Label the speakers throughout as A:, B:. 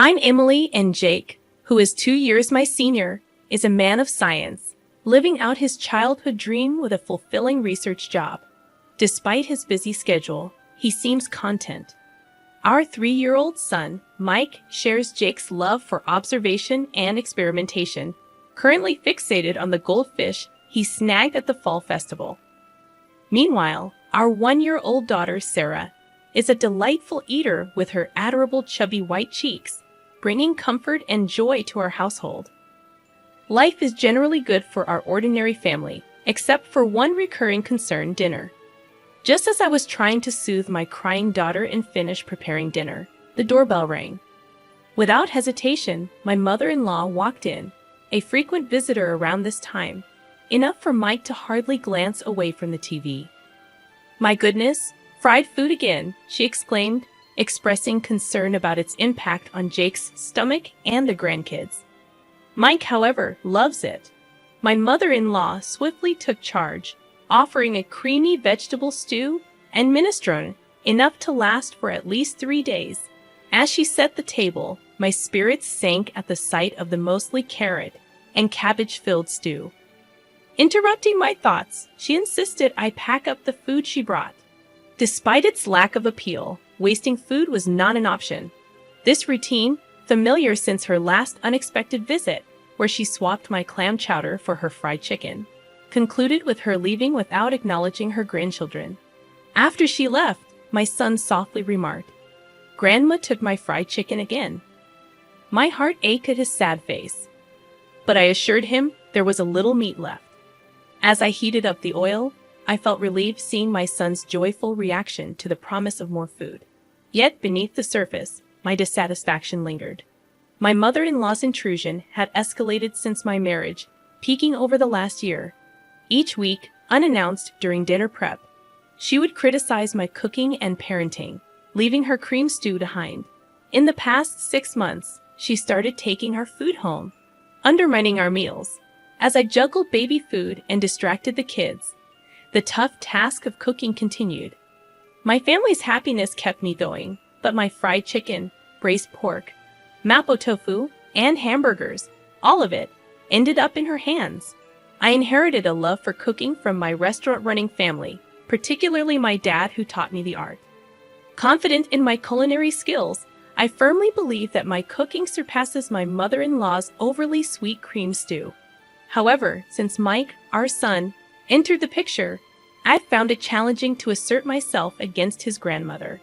A: I'm Emily, and Jake, who is 2 years my senior, is a man of science, living out his childhood dream with a fulfilling research job. Despite his busy schedule, he seems content. Our 3-year-old son, Mike, shares Jake's love for observation and experimentation, currently fixated on the goldfish he snagged at the fall festival. Meanwhile, our 1-year-old daughter, Sarah, is a delightful eater with her adorable chubby white cheeks, bringing comfort and joy to our household. Life is generally good for our ordinary family, except for one recurring concern: dinner. Just as I was trying to soothe my crying daughter and finish preparing dinner, the doorbell rang. Without hesitation, my mother-in-law walked in, a frequent visitor around this time, enough for Mike to hardly glance away from the TV. "My goodness, fried food again," she exclaimed, expressing concern about its impact on Jake's stomach and the grandkids. Mike, however, loves it. My mother-in-law swiftly took charge, offering a creamy vegetable stew and minestrone, enough to last for at least 3 days. As she set the table, my spirits sank at the sight of the mostly carrot and cabbage-filled stew. Interrupting my thoughts, she insisted I pack up the food she brought. Despite its lack of appeal, wasting food was not an option. This routine, familiar since her last unexpected visit, where she swapped my clam chowder for her fried chicken, concluded with her leaving without acknowledging her grandchildren. After she left, my son softly remarked, "Grandma took my fried chicken again." My heart ached at his sad face, but I assured him there was a little meat left. As I heated up the oil, I felt relieved seeing my son's joyful reaction to the promise of more food. Yet beneath the surface, my dissatisfaction lingered. My mother-in-law's intrusion had escalated since my marriage, peaking over the last year. Each week, unannounced during dinner prep, she would criticize my cooking and parenting, leaving her cream stew behind. In the past 6 months, she started taking our food home, undermining our meals. As I juggled baby food and distracted the kids, the tough task of cooking continued. My family's happiness kept me going, but my fried chicken, braised pork, mapo tofu, and hamburgers, all of it, ended up in her hands. I inherited a love for cooking from my restaurant-running family, particularly my dad, who taught me the art. Confident in my culinary skills, I firmly believe that my cooking surpasses my mother-in-law's overly sweet cream stew. However, since Mike, our son, entered the picture, I've found it challenging to assert myself against his grandmother.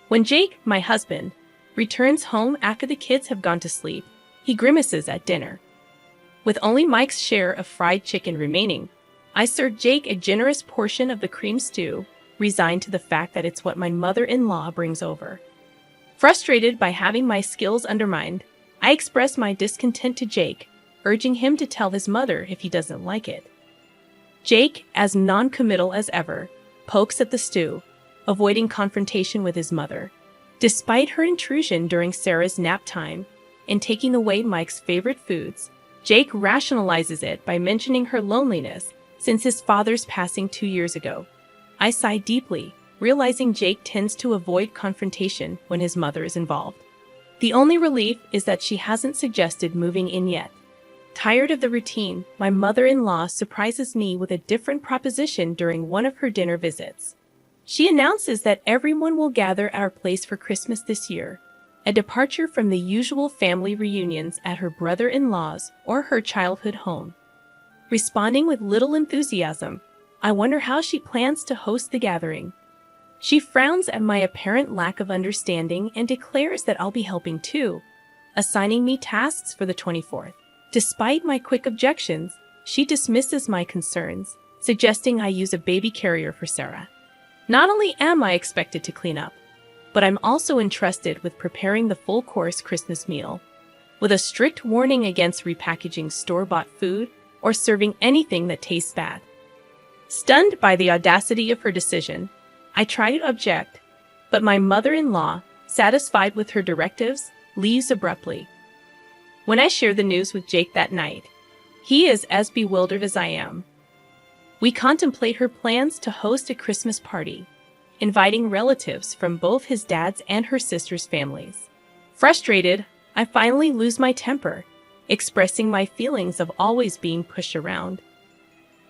A: When Jake, my husband, returns home after the kids have gone to sleep, he grimaces at dinner. With only Mike's share of fried chicken remaining, I serve Jake a generous portion of the cream stew, resigned to the fact that it's what my mother-in-law brings over. Frustrated by having my skills undermined, I express my discontent to Jake, urging him to tell his mother if he doesn't like it. Jake, as non-committal as ever, pokes at the stew, avoiding confrontation with his mother. Despite her intrusion during Sarah's nap time and taking away Mike's favorite foods, Jake rationalizes it by mentioning her loneliness since his father's passing 2 years ago. I sigh deeply, realizing Jake tends to avoid confrontation when his mother is involved. The only relief is that she hasn't suggested moving in yet. Tired of the routine, my mother-in-law surprises me with a different proposition during one of her dinner visits. She announces that everyone will gather at our place for Christmas this year, a departure from the usual family reunions at her brother-in-law's or her childhood home. Responding with little enthusiasm, I wonder how she plans to host the gathering. She frowns at my apparent lack of understanding and declares that I'll be helping too, assigning me tasks for the 24th. Despite my quick objections, she dismisses my concerns, suggesting I use a baby carrier for Sarah. Not only am I expected to clean up, but I'm also entrusted with preparing the full-course Christmas meal, with a strict warning against repackaging store-bought food or serving anything that tastes bad. Stunned by the audacity of her decision, I try to object, but my mother-in-law, satisfied with her directives, leaves abruptly. When I share the news with Jake that night, he is as bewildered as I am. We contemplate her plans to host a Christmas party, inviting relatives from both his dad's and her sister's families. Frustrated, I finally lose my temper, expressing my feelings of always being pushed around.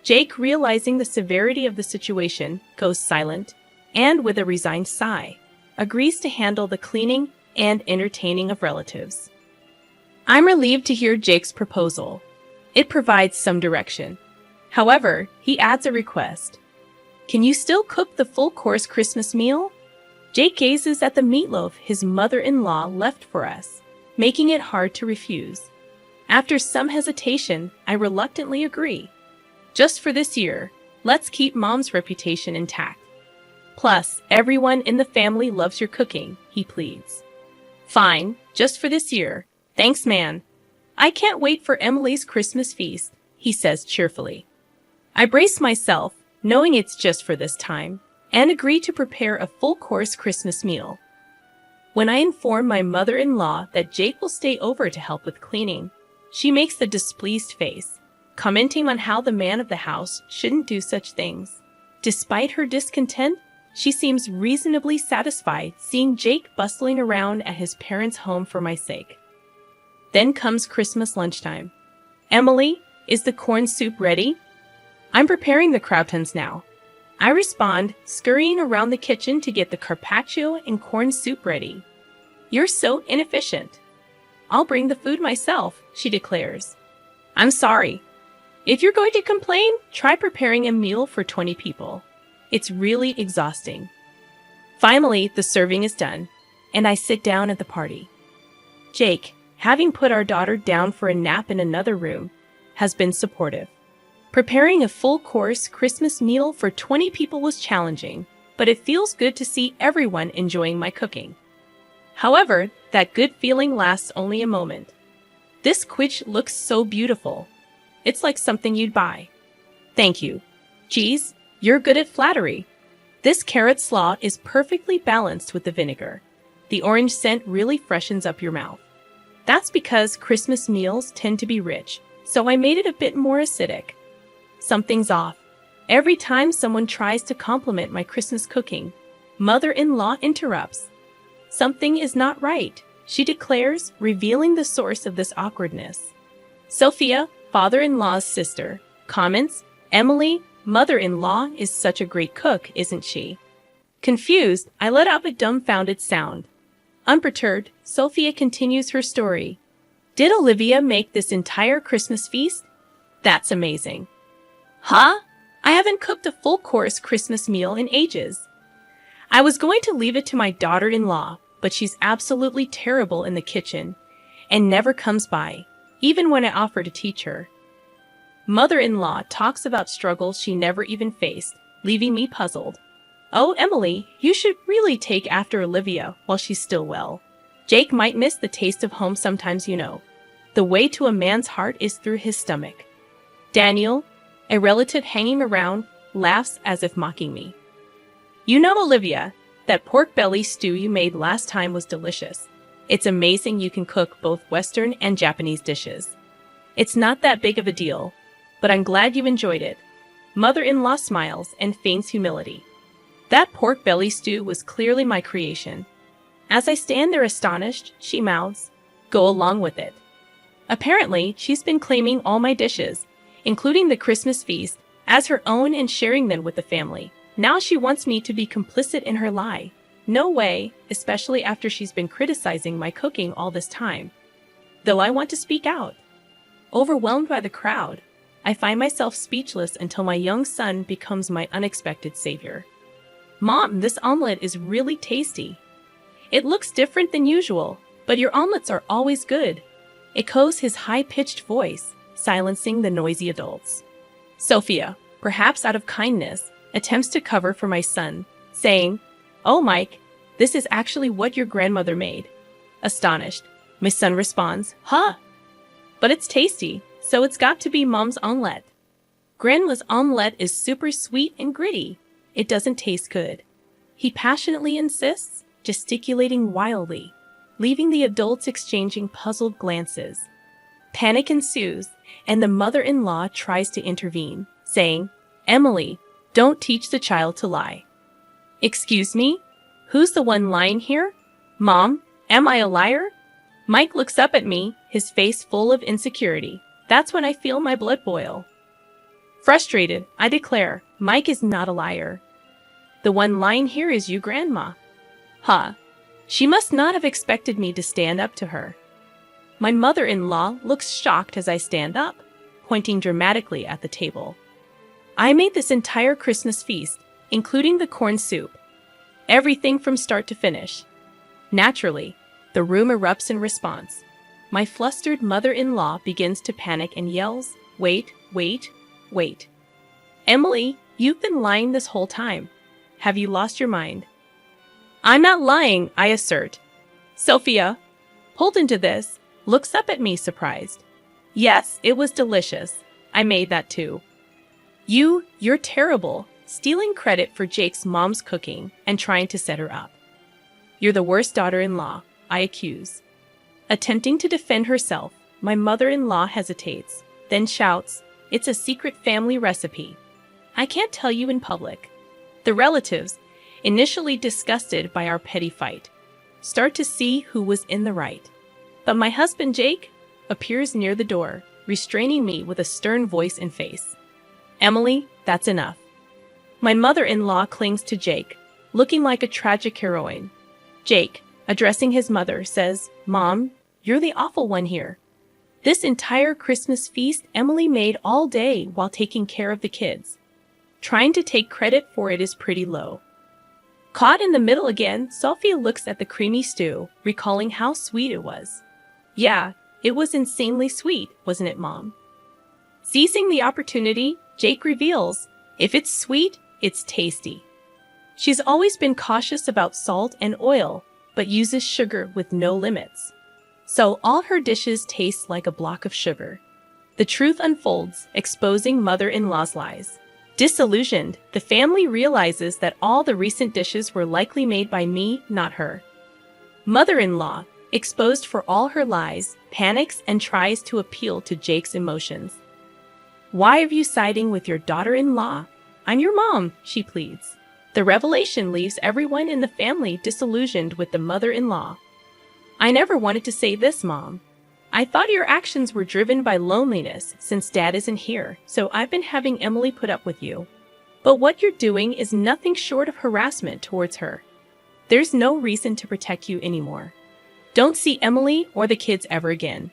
A: Jake, realizing the severity of the situation, goes silent and, with a resigned sigh, agrees to handle the cleaning and entertaining of relatives. I'm relieved to hear Jake's proposal. It provides some direction. However, he adds a request. Can you still cook the full-course Christmas meal? Jake gazes at the meatloaf his mother-in-law left for us, making it hard to refuse. After some hesitation, I reluctantly agree. Just for this year, let's keep Mom's reputation intact. Plus, everyone in the family loves your cooking, he pleads. Fine, just for this year. Thanks, man. I can't wait for Emily's Christmas feast, he says cheerfully. I brace myself, knowing it's just for this time, and agree to prepare a full-course Christmas meal. When I inform my mother-in-law that Jake will stay over to help with cleaning, she makes a displeased face, commenting on how the man of the house shouldn't do such things. Despite her discontent, she seems reasonably satisfied seeing Jake bustling around at his parents' home for my sake. Then comes Christmas lunchtime. Emily, is the corn soup ready? I'm preparing the croutons now. I respond, scurrying around the kitchen to get the carpaccio and corn soup ready. You're so inefficient. I'll bring the food myself, she declares. I'm sorry. If you're going to complain, try preparing a meal for 20 people. It's really exhausting. Finally, the serving is done, and I sit down at the party. Jake, having put our daughter down for a nap in another room, has been supportive. Preparing a full-course Christmas meal for 20 people was challenging, but it feels good to see everyone enjoying my cooking. However, that good feeling lasts only a moment. This quiche looks so beautiful. It's like something you'd buy. Thank you. Geez, you're good at flattery. This carrot slaw is perfectly balanced with the vinegar. The orange scent really freshens up your mouth. That's because Christmas meals tend to be rich, so I made it a bit more acidic. Something's off. Every time someone tries to compliment my Christmas cooking, mother-in-law interrupts. Something is not right, she declares, revealing the source of this awkwardness. Sophia, father-in-law's sister, comments, Emily, mother-in-law, is such a great cook, isn't she? Confused, I let out a dumbfounded sound. Unperturbed, Sophia continues her story. Did Olivia make this entire Christmas feast? That's amazing. Huh? I haven't cooked a full-course Christmas meal in ages. I was going to leave it to my daughter-in-law, but she's absolutely terrible in the kitchen and never comes by, even when I offer to teach her. Mother-in-law talks about struggles she never even faced, leaving me puzzled. Oh, Emily, you should really take after Olivia while she's still well. Jake might miss the taste of home sometimes, you know. The way to a man's heart is through his stomach. Daniel, a relative hanging around, laughs as if mocking me. You know, Olivia, that pork belly stew you made last time was delicious. It's amazing you can cook both Western and Japanese dishes. It's not that big of a deal, but I'm glad you enjoyed it. Mother-in-law smiles and feigns humility. That pork belly stew was clearly my creation. As I stand there astonished, she mouths, go along with it. Apparently, she's been claiming all my dishes, including the Christmas feast, as her own and sharing them with the family. Now she wants me to be complicit in her lie. No way, especially after she's been criticizing my cooking all this time. Though I want to speak out. Overwhelmed by the crowd, I find myself speechless until my young son becomes my unexpected savior. Mom, this omelet is really tasty. It looks different than usual, but your omelets are always good, echoes his high-pitched voice, silencing the noisy adults. Sophia, perhaps out of kindness, attempts to cover for my son, saying, Oh, Mike, this is actually what your grandmother made. Astonished, my son responds, Huh? But it's tasty, so it's got to be Mom's omelet. Grandma's omelet is super sweet and gritty. It doesn't taste good. He passionately insists, gesticulating wildly, leaving the adults exchanging puzzled glances. Panic ensues, and the mother-in-law tries to intervene, saying, Emily, don't teach the child to lie. Excuse me? Who's the one lying here? Mom, am I a liar? Mike looks up at me, his face full of insecurity. That's when I feel my blood boil. Frustrated, I declare, Mike is not a liar. The one lying here is you, Grandma. Huh. She must not have expected me to stand up to her. My mother-in-law looks shocked as I stand up, pointing dramatically at the table. I made this entire Christmas feast, including the corn soup. Everything from start to finish. Naturally, the room erupts in response. My flustered mother-in-law begins to panic and yells, "Wait, wait, wait. Emily, you've been lying this whole time. Have you lost your mind?" "I'm not lying," I assert. Sophia, pulled into this, looks up at me surprised. "Yes, it was delicious. I made that too." You're terrible, stealing credit for Jake's mom's cooking and trying to set her up. "You're the worst daughter-in-law," I accuse. Attempting to defend herself, my mother-in-law hesitates, then shouts, "It's a secret family recipe. I can't tell you in public." The relatives, initially disgusted by our petty fight, start to see who was in the right. But my husband Jake appears near the door, restraining me with a stern voice and face. "Emily, that's enough." My mother-in-law clings to Jake, looking like a tragic heroine. Jake, addressing his mother, says, "Mom, you're the awful one here. This entire Christmas feast Emily made all day while taking care of the kids. Trying to take credit for it is pretty low." Caught in the middle again, Sophia looks at the creamy stew, recalling how sweet it was. "Yeah, it was insanely sweet, wasn't it, Mom?" Seizing the opportunity, Jake reveals, "If it's sweet, it's tasty." She's always been cautious about salt and oil, but uses sugar with no limits. So all her dishes taste like a block of sugar. The truth unfolds, exposing mother-in-law's lies. Disillusioned, the family realizes that all the recent dishes were likely made by me, not her. Mother-in-law, exposed for all her lies, panics and tries to appeal to Jake's emotions. "Why are you siding with your daughter-in-law? I'm your mom," she pleads. The revelation leaves everyone in the family disillusioned with the mother-in-law. "I never wanted to say this, Mom. I thought your actions were driven by loneliness since Dad isn't here, so I've been having Emily put up with you. But what you're doing is nothing short of harassment towards her. There's no reason to protect you anymore. Don't see Emily or the kids ever again."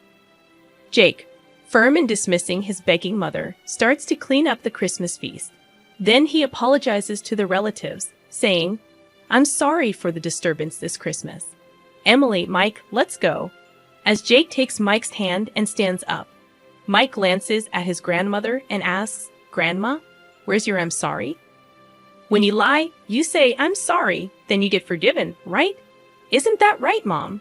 A: Jake, firm in dismissing his begging mother, starts to clean up the Christmas feast. Then he apologizes to the relatives, saying, "I'm sorry for the disturbance this Christmas. Emily, Mike, let's go." As Jake takes Mike's hand and stands up, Mike glances at his grandmother and asks, "Grandma, where's your I'm sorry?" "When you lie, you say I'm sorry, then you get forgiven, right? Isn't that right, Mom?"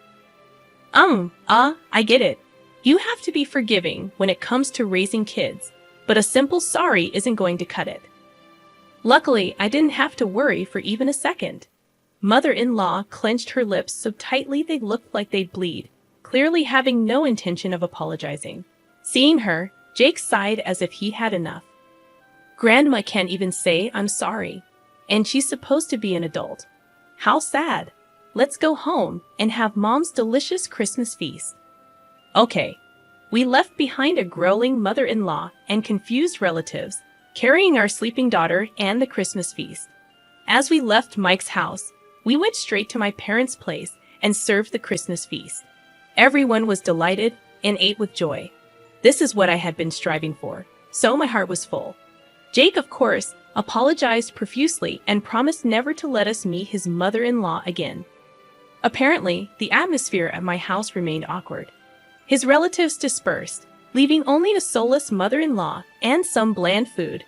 A: I get it. You have to be forgiving when it comes to raising kids, but a simple sorry isn't going to cut it." Luckily, I didn't have to worry for even a second. Mother-in-law clenched her lips so tightly they looked like they'd bleed, clearly having no intention of apologizing. Seeing her, Jake sighed as if he had enough. "Grandma can't even say I'm sorry, and she's supposed to be an adult. How sad. Let's go home and have Mom's delicious Christmas feast." Okay, we left behind a growling mother-in-law and confused relatives, carrying our sleeping daughter and the Christmas feast. As we left Mike's house, we went straight to my parents' place and served the Christmas feast. Everyone was delighted and ate with joy. This is what I had been striving for, so my heart was full. Jake, of course, apologized profusely and promised never to let us meet his mother-in-law again. Apparently, the atmosphere at my house remained awkward. His relatives dispersed, leaving only a soulless mother-in-law and some bland food.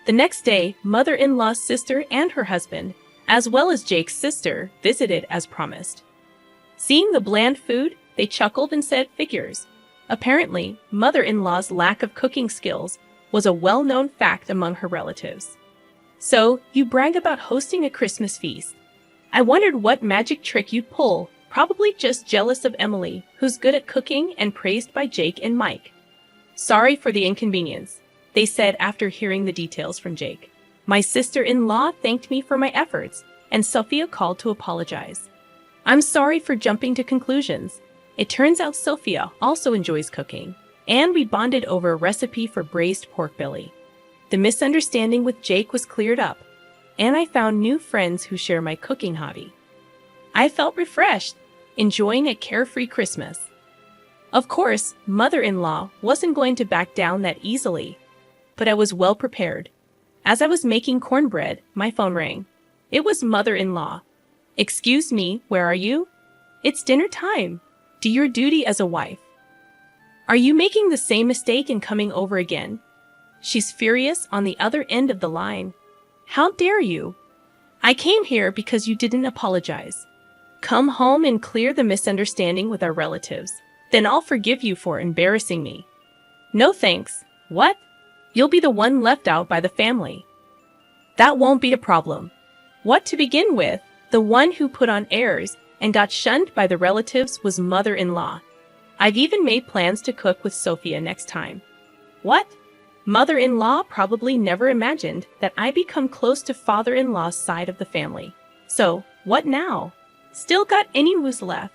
A: The next day, mother-in-law's sister and her husband, as well as Jake's sister, visited as promised. Seeing the bland food, they chuckled and said figures. Apparently, mother-in-law's lack of cooking skills was a well-known fact among her relatives. "So, you brag about hosting a Christmas feast. I wondered what magic trick you'd pull, probably just jealous of Emily, who's good at cooking and praised by Jake and Mike." "Sorry for the inconvenience," they said after hearing the details from Jake. My sister-in-law thanked me for my efforts, and Sophia called to apologize. "I'm sorry for jumping to conclusions. It turns out Sophia also enjoys cooking, and we bonded over a recipe for braised pork belly. The misunderstanding with Jake was cleared up, and I found new friends who share my cooking hobby. I felt refreshed, enjoying a carefree Christmas. Of course, mother-in-law wasn't going to back down that easily, but I was well prepared. As I was making cornbread, my phone rang. It was mother-in-law. "Excuse me, where are you?" "It's dinner time. Do your duty as a wife." "Are you making the same mistake and coming over again?" She's furious on the other end of the line. "How dare you? I came here because you didn't apologize. Come home and clear the misunderstanding with our relatives. Then I'll forgive you for embarrassing me." "No thanks." "What? You'll be the one left out by the family." "That won't be a problem." "What, to begin with, the one who put on airs and got shunned by the relatives was mother-in-law. I've even made plans to cook with Sophia next time." "What?" "Mother-in-law probably never imagined that I become close to father-in-law's side of the family. So, what now? Still got any woos left?"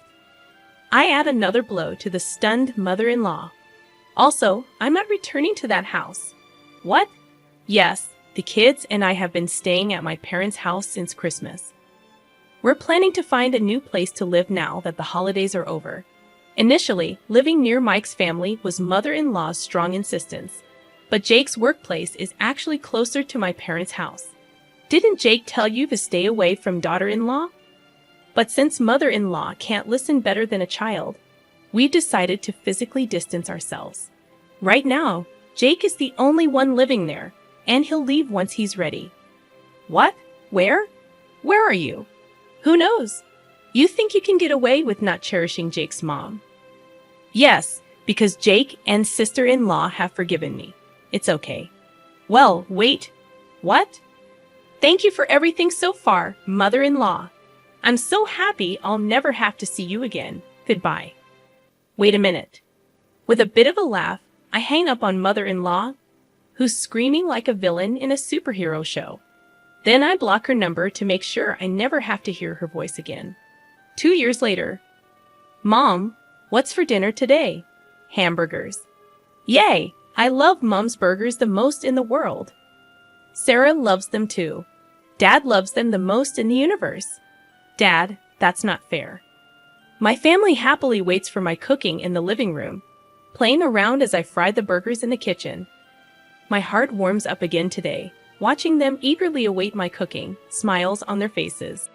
A: I add another blow to the stunned mother-in-law. "Also, I'm not returning to that house." "What?" "Yes, the kids and I have been staying at my parents' house since Christmas. We're planning to find a new place to live now that the holidays are over." Initially, living near Mike's family was mother-in-law's strong insistence, but Jake's workplace is actually closer to my parents' house. "Didn't Jake tell you to stay away from daughter-in-law?" But since mother-in-law can't listen better than a child, we've decided to physically distance ourselves. Right now, Jake is the only one living there, and he'll leave once he's ready. "What? Where? Where are you?" "Who knows? You think you can get away with not cherishing Jake's mom?" "Yes, because Jake and sister-in-law have forgiven me. It's okay." "Well, wait. What?" "Thank you for everything so far, mother-in-law. I'm so happy I'll never have to see you again. Goodbye." Wait a minute. With a bit of a laugh, I hang up on mother-in-law, who's screaming like a villain in a superhero show. Then I block her number to make sure I never have to hear her voice again. 2 years later. "Mom, what's for dinner today?" "Hamburgers." "Yay! I love Mom's burgers the most in the world." "Sarah loves them too. Dad loves them the most in the universe." "Dad, that's not fair." My family happily waits for my cooking in the living room, playing around as I fry the burgers in the kitchen. My heart warms up again today, watching them eagerly await my cooking, smiles on their faces.